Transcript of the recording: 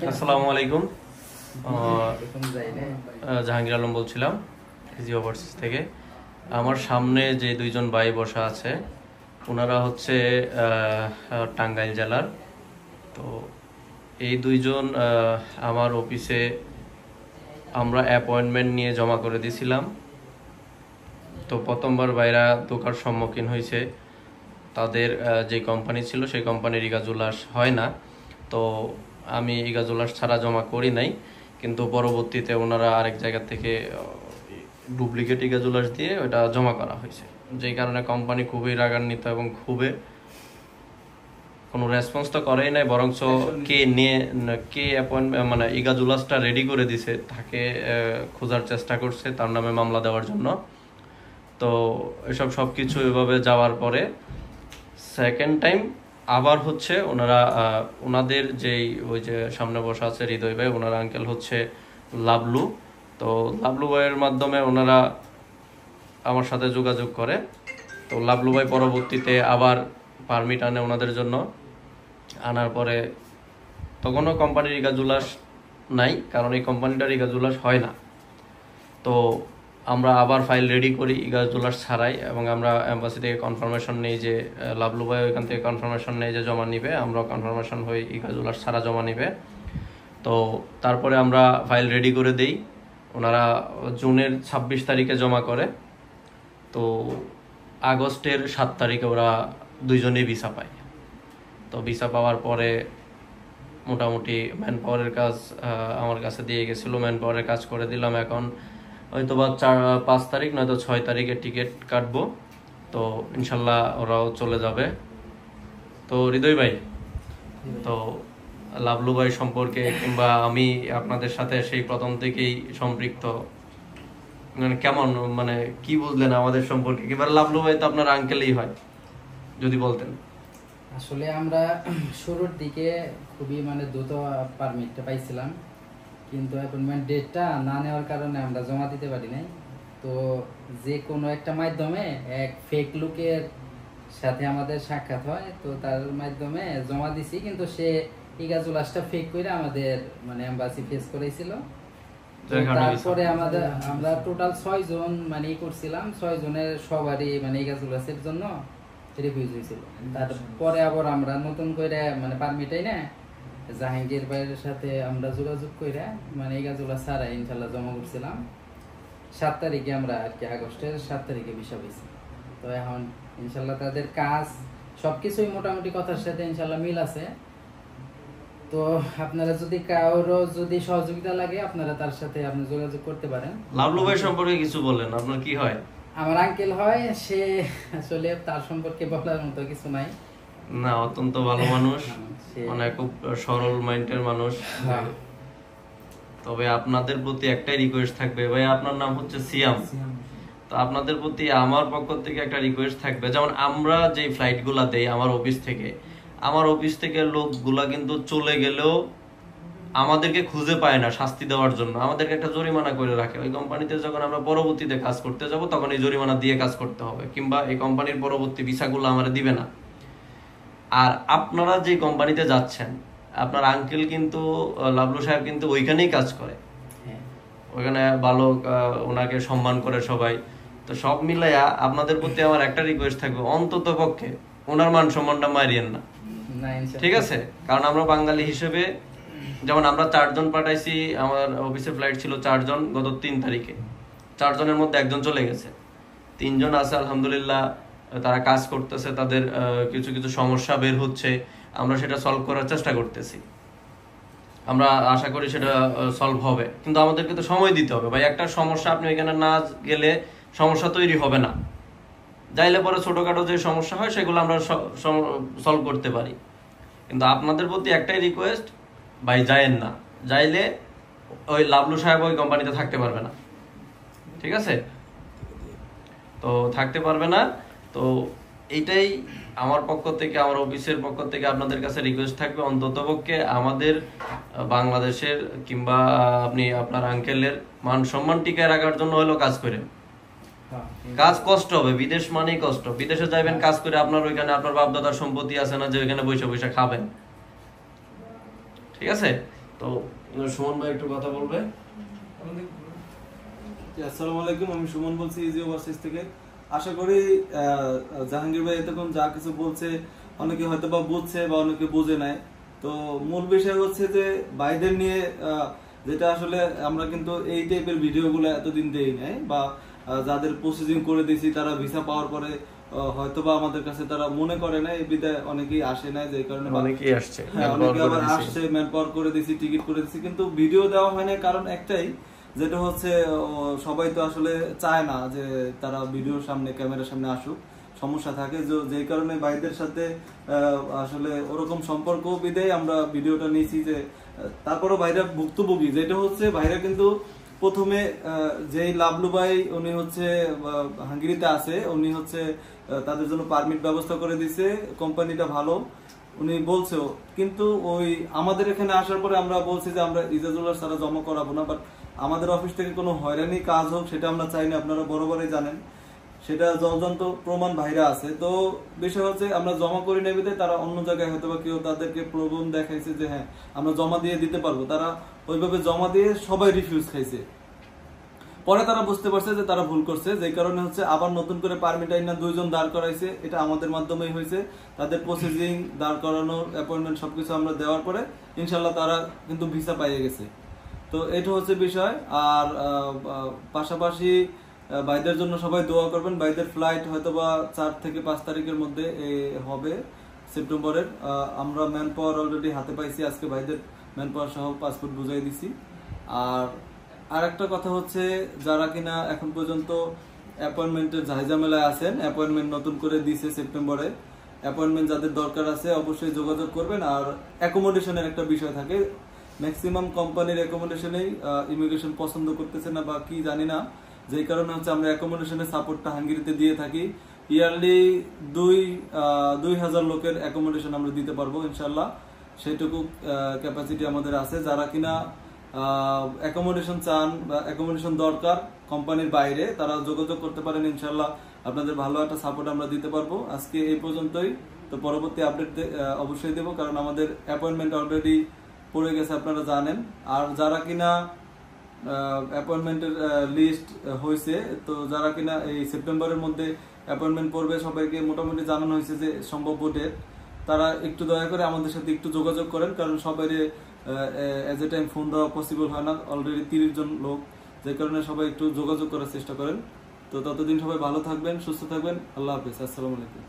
আসসালামু আলাইকুম। জাহাঙ্গীর আলম বলছিলাম ইজি ওভারসিজ থেকে। আমার সামনে যে দুইজন ভাই বসা আছে ওনারা হচ্ছে টাঙ্গাইল জেলার। তো এই দুইজন আমার অফিসে আমরা অ্যাপয়েন্টমেন্ট নিয়ে জমা করে দিয়েছিলাম। তো প্রথমবার ভাইরা ধোঁকার সম্মুখীন হয়েছে। তাদের যে কোম্পানি ছিল সেই কোম্পানির ইগাজুলাস হয় না। তো আমি ইগাজুলাস ছাড়া জমা করি নাই, কিন্তু পরবর্তীতে ওনারা আরেক জায়গা থেকে ডুপ্লিকেট ইগাজুলাস দিয়ে ওটা জমা করা হয়েছে, যেই কারণে কোম্পানি খুবই রাগান্বিত এবং খুবই কোনো রেসপন্স তো করেই নাই, বরঞ্চ কে অ্যাপয়েন্টমেন্ট মানে ইগাজুলাসটা রেডি করে দিছে তাকে খোঁজার চেষ্টা করছে, তার নামে মামলা দেওয়ার জন্য। তো এসব সব কিছু এভাবে যাওয়ার পরে সেকেন্ড টাইম আবার হচ্ছে ওনারা ওনাদের যেই ওই যে সামনে বসা আছে হৃদয় ভাই, ওনার আঙ্কেল হচ্ছে লাবলু। তো লাবলু ভাইয়ের মাধ্যমে ওনারা আমার সাথে যোগাযোগ করে। তো লাবলু ভাই পরবর্তীতে আবার পারমিট আনে ওনাদের জন্য। আনার পরে তখনও কোম্পানির ইগাজুলাস নাই, কারণ এই কোম্পানিটার ইগাজুলাস হয় না। তো আমরা আবার ফাইল রেডি করি ইগাজুলাস ছাড়াই, এবং আমরা এম্বাসি থেকে কনফার্মেশন নেই যে লাবলু ভাই ওইখান থেকে কনফার্মেশন নেই যে জমা নিবে, আমরা কনফার্মেশন হই ইগাজুলাস ছাড়া জমা নিবে। তো তারপরে আমরা ফাইল রেডি করে দেই, ওনারা জুনের 26 তারিখে জমা করে। তো আগস্টের 7 তারিখে ওরা দুইজনেই ভিসা পায়। তো ভিসা পাওয়ার পরে মোটামুটি ম্যান পাওয়ারের কাজ আমার কাছে দিয়ে গেছিলো, ম্যান পাওয়ারের কাজ করে দিলাম। এখন হয়তো বা 5 তারিখ নয়তো 6 তারিখে টিকিট কাটবো। তো ইনশাল্লাহ ওরাও চলে যাবে। তো হৃদয় ভাই, তো লাবলু ভাই সম্পর্কে কিংবা আমি আপনাদের সাথে সেই প্রথম থেকেই সম্পৃক্ত, মানে কেমন, মানে কি বুঝলেন আমাদের সম্পর্কে? কিংবা লাবলু ভাই তো আপনার আঙ্কেলই হয়, যদি বলতেন। আসলে আমরা শুরুর দিকে খুবই দ্রুত পারমিটটা পাইছিলাম, কিন্তু অ্যাপয়েন্টমেন্ট ডেটটা না নেওয়ার কারণে আমরা জমা দিতে পারি নাই। তো যে কোনো একটা মাধ্যমে এক ফেক লোকের সাথে আমাদের সাক্ষাৎ হয়, তো তার মাধ্যমে জমা দিছি, কিন্তু সে ইগাজুলাসটা ফেক করে আমাদের এম্বাসি ফেস করেছিল। তারপরে আমরা টোটাল 6 জন করছিলাম, 6 জনের সবারই ইগাজুলাসের জন্য রিফিউজ হয়েছিল। তারপরে আবার আমরা নতুন করে পারমিটাই না জাহাঙ্গীর ভাইয়ের সাথে আমরা যোগাযোগ করে ইগাজুলাস ছাড়া ইনশাল্লাহ জমা করছিলাম। 7 তারিখে আমরা আর কি আগস্টের 7 তারিখে ভিসা পেয়েছি। তো এখন ইনশাল্লাহ তাদের কাজ সবকিছুই মোটামুটি কথার সাথে ইনশাল্লাহ মিল আছে। তো আপনারা যদি কারো যদি সহযোগিতা লাগে আপনারা তার সাথে আপনি যোগাযোগ করতে পারেন। লাবলু ভাই সম্পর্কে কিছু বলেন, আপনার কি হয়? আমার আঙ্কেল হয়, সে আসলে তার সম্পর্কে বলার মতো কিছু নাই। না, অত্যন্ত ভালো মানুষ, খুব সরল মাইন্ডের মানুষ। তবে আপনাদের প্রতি একটাই রিকোয়েস্ট থাকবে ভাই, আপনার নাম হচ্ছে সিয়াম। তো আপনাদের প্রতি আমার পক্ষ থেকে একটা রিকোয়েস্ট থাকবে, যেমন আমরা যে ফ্লাইট গুলা দেই আমার অফিস থেকে লোকগুলা কিন্তু চলে গেলেও আমাদেরকে খুঁজে পায় না শাস্তি দেওয়ার জন্য, আমাদেরকে একটা জরিমানা করে রাখে। ওই কোম্পানিতে যখন আমরা পরবর্তীতে কাজ করতে যাব তখন এই জরিমানা দিয়ে কাজ করতে হবে, কিংবা এই কোম্পানির পরবর্তী ভিসাগুলো আমরা দিবে না। আর আপনারা যে কোম্পানিতে যাচ্ছেন, আপনার আঙ্কেল কিন্তু লাবলু সাহেব কিন্তু ওইখানেই কাজ করে, ওইখানে ভালো ওনাকে সম্মান করে সবাই। তো সব মিলাইয়া আপনাদের প্রতি আমার একটা রিকোয়েস্ট থাকবে, অন্তত পক্ষে ওনার মান সম্মানটা মারিয়েন না, ঠিক আছে? কারণ আমরা বাঙালি হিসেবে, যেমন আমরা 4 জন পাঠাইছি, আমার অফিসে ফ্লাইট ছিল 4 জন গত 3 তারিখে, 4 জনের মধ্যে 1 জন চলে গেছে, 3 জন আছে আলহামদুলিল্লাহ, তারা কাজ করতেছে, তাদের কিছু কিছু সমস্যা বের হচ্ছে, আমরা সেটা সলভ করার চেষ্টা করতেছি, আমরা আশা করি সেটা সলভ হবে। কিন্তু আমাদেরকে তো সময় দিতে হবে ভাই। একটা সমস্যা আপনি ওইখানে না গেলে সমস্যা তৈরি হবে না, যাইলে পরে ছোটখাটো যে সমস্যা হয় সেগুলো আমরা সলভ করতে পারি। কিন্তু আপনাদের প্রতি একটাই রিকোয়েস্ট ভাই, যায়েন না, যাইলে ওই লাবলু সাহেব ওই কোম্পানিতে থাকতে পারবে না, ঠিক আছে? তো থাকতে পারবে না। তো এইটাই আমার পক্ষ থেকে, আমার অফিসের পক্ষ থেকে আপনাদের কাছে রিকোয়েস্ট থাকবে, অন্ততপক্ষে আমাদের বাংলাদেশের কিংবা আপনি আপনার আঙ্কেলের মান সম্মান টিকায় রাখার জন্য হলেও কাজ করেন। কাজ কষ্ট হবে, বিদেশ মানেই কষ্ট। বিদেশে যাবেন কাজ করে, আপনার ওইখানে আপনার বাপ দাদার সম্পত্তি আছে না যে ওইখানে বসে বসে খাবেন? ঠিক আছে? তো সুমন ভাই একটু কথা বলবে। আসসালামু আলাইকুম, আমি সুমন বলছি ইজি ওভারসিজ থেকে। আশা করি জাহাঙ্গীর ভাই এতক্ষণ যা কিছু বলছে অনেকে হয়তো বা বুঝছে বা অনেকে বুঝে নাই। তো মূল বিষয় হচ্ছে যে ভাইদের নিয়ে যেটা আসলে আমরা কিন্তু এই টাইপের ভিডিওগুলো এতদিন দেই নাই, বা যাদের প্রসেসিং করে দিয়েছি তারা ভিসা পাওয়ার পরে হয়তোবা আমাদের কাছে তারা মনে করে না, এই বিধায় অনেকেই আসে না, যে কারণে অনেকেই আসছে, হ্যাঁ অনেকে আবার আসছে, ম্যান পাওয়ার করে দিয়েছি, টিকিট করে দিয়েছি, কিন্তু ভিডিও দেওয়া হয় না। কারণ একটাই, যেটা হচ্ছে সবাই তো আসলে চায় না যে তারা ভিডিওর সামনে, ক্যামেরার সামনে আসুক, সমস্যা থাকে। যে কারণে ভাইদের সাথে আসলে ওরকম সম্পর্ক বিদেয় আমরা ভিডিওটা নিয়েছি। যে তারপরও ভাইরা ভুক্তভোগী, যেটা হচ্ছে ভাইরা কিন্তু প্রথমে যেই লাভলু ভাই উনি হচ্ছে হাঙ্গেরিতে আছে, উনি হচ্ছে তাদের জন্য পারমিট ব্যবস্থা করে দিছে, কোম্পানিটা ভালো উনি বলছেও, কিন্তু ওই আমাদের এখানে আসার পরে আমরা বলছি যে আমরা ইজাজুল্লাহ ছাড়া জমা করাবো না, বাট আমাদের অফিস থেকে কোনো হয়রানি কাজ হোক সেটা আমরা চাই না, আপনারা বরাবরই জানেন, সেটা জলজন্ত প্রমাণ ভাইরা আছে। তো বিষয় হচ্ছে আমরা জমা করি নেবে, তারা অন্য জায়গায় হয়তো বা কেউ তাদেরকে প্রলোভন দেখাইছে যে হ্যাঁ আমরা জমা দিয়ে দিতে পারবো, তারা ওইভাবে জমা দিয়ে সবাই রিফিউজ খাইছে। পরে তারা বুঝতে পারছে যে তারা ভুল করছে, যে কারণে হচ্ছে আবার নতুন করে পারমিট আইনা 2 জন দাঁড় করাইছে, এটা আমাদের মাধ্যমেই হয়েছে। তাদের প্রসেসিং, দাঁড় করানোর, অ্যাপয়েন্টমেন্ট সবকিছু আমরা দেওয়ার পরে ইনশাল্লাহ তারা কিন্তু ভিসা পাইয়ে গেছে। তো এটা হচ্ছে বিষয়। আর পাশাপাশি ভাইদের জন্য সবাই দোয়া করবেন। ভাইদের ফ্লাইট হয়তোবা 4 থেকে 5 তারিখের মধ্যে হবে সেপ্টেম্বরের। আমরা ম্যান পাওয়ার অলরেডি হাতে পাইছি, আজকে ভাইদের ম্যান পাওয়ার সহ পাসপোর্ট বুঝাই দিছি। আর একটা কথা হচ্ছে, যারা কিনা এখন পর্যন্ত অ্যাপয়েন্টমেন্টের ঝামেলায় আছেন, অ্যাপয়েন্টমেন্ট নতুন করে দিয়েছে সেপ্টেম্বরে, অ্যাপয়েন্টমেন্ট যাদের দরকার আছে অবশ্যই যোগাযোগ করবেন। আর অ্যাকোমোডেশনের একটা বিষয় থাকে, ম্যাক্সিমাম কোম্পানির অ্যাকোমোডেশনেই ইমিগ্রেশন পছন্দ করতেছে না বা কি জানি না, যেই কারণে হচ্ছে আমরা অ্যাকোমোডেশনের সাপোর্টটা হাঙ্গেরিতে দিয়ে থাকি। ইয়ারলি 2000 লোকের অ্যাকোমোডেশন আমরা দিতে পারবো ইনশাল্লাহ, সেটুকু ক্যাপাসিটি আমাদের আছে। যারা কিনা অ্যাকোমোডেশন চান বা অ্যাকোমোডেশন দরকার কোম্পানির বাইরে, তারা যোগাযোগ করতে পারেন, ইনশাল্লাহ আপনাদের ভালো একটা সাপোর্ট আমরা দিতে পারবো। আজকে এই পর্যন্তই, তো পরবর্তী আপডেট অবশ্যই দেবো, কারণ আমাদের অ্যাপয়েন্টমেন্ট অলরেডি পড়ে গেছে, আপনারা জানেন। আর যারা কিনা অ্যাপয়েন্টমেন্টের লিস্ট হয়েছে, তো যারা কিনা এই সেপ্টেম্বরের মধ্যে অ্যাপয়েন্টমেন্ট পড়বে, সবাইকে মোটামুটি জানানো হয়েছে যে সম্ভাব্য ডেট, তারা একটু দয়া করে আমাদের সাথে একটু যোগাযোগ করেন, কারণ সবাই এজ এ টাইম ফোন দেওয়া পসিবল হয় না, অলরেডি 30 জন লোক, যে কারণে সবাই একটু যোগাযোগ করার চেষ্টা করেন। তো ততদিন সবাই ভালো থাকবেন, সুস্থ থাকবেন, আল্লাহ হাফেজ, আসসালামু আলাইকুম।